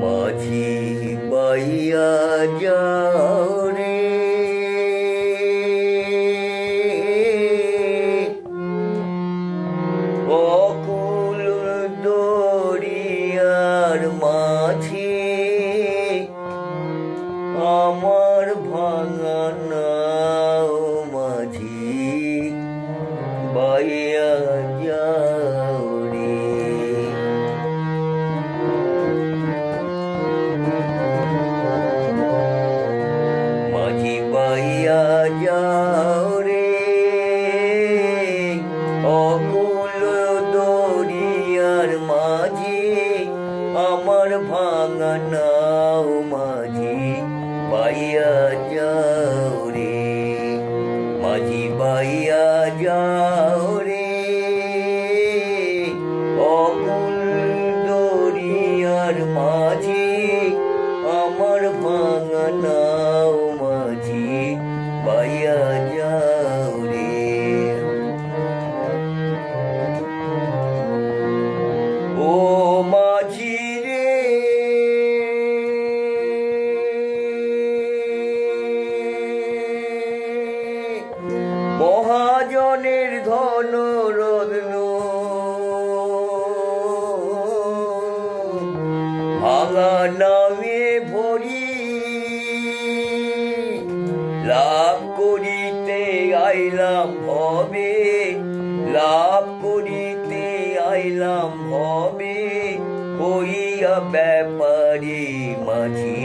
মাঝি বাইয়া যাও রে, অকুল দরিয়ার মাঝে আমার ভাঙা নাও মাঝি বাইয়া যাও রে। মাঝি বাইয়া যাও রে, অকুল দরিয়ার মাঝে আমার ভাঙা নাও মাঝি বাইয়া যাও রে। মাঝি বাইয়া যাও রে, অকুল দরিয়ার মাঝে আমার ভাঙা নাও মাঝি বাইয়া যাও রে। ও মাঝি রে, মহাজনের ধন রত্ন ভাঙা নামে ভরি, লাভ করিতে আইলাম ভবে, লাভ করিতে আইলাম ভবে, হইয়া ব্যাপারে মাঝি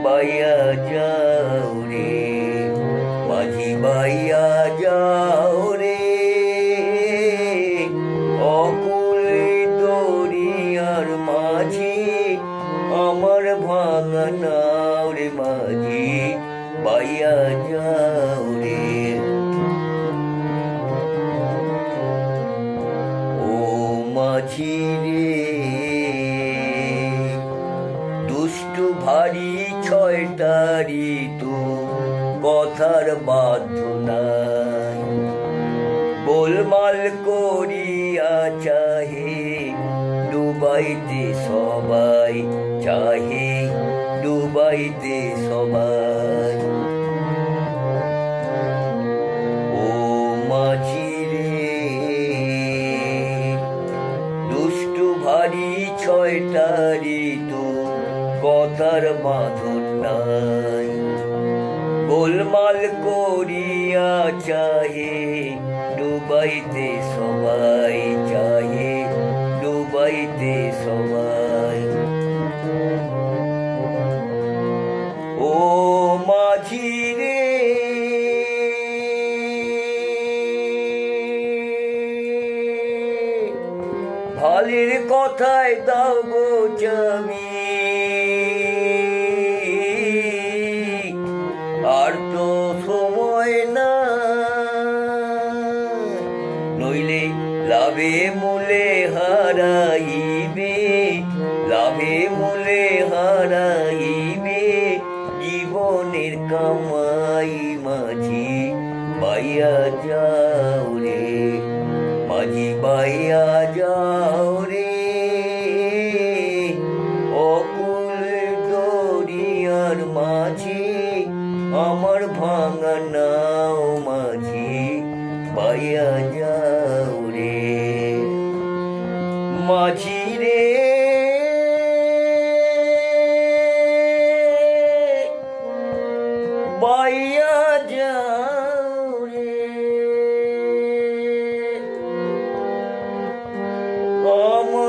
বাইয়া যাও রে। মাঝি বাইয়া যাও রে, অকুল দরিয়ার মাঝে আমার ভাঙা নাও রে মাঝি বাইয়া যাও রে। ও মাঝি রে, দুষ্টু ভারী ছয়টারি তো কথার বাধ্য নাই, গোলমাল করিয়া চাহে ডুবাইতে সবাই, চাহে ডুবাইতে সবাই। ও মাঝি রে, দুষ্টু ভারী ছয়টারি তো কথার বাঁধন নাই, গোলমাল করিয়া চাহে ডুবাইতে সবাই, চাহে ডুবাইতে সবাই। ও মাঝি রে, ভালের কথায় দাও গো জামি, আর তো সময় না, নইলে লাভে মূলে হারাইবে, লাভে মূলে হারাইবে জীবনের কামাই। মাঝি বাইয়া যাও রে, মাঝি বাইয়া যাও রে, অকুল দরিয়ার মাঝে আমার ভাঙা নাও মাঝি বাইয়া যাও রে। মাঝি রে, বাইয়া যাও রে, আমার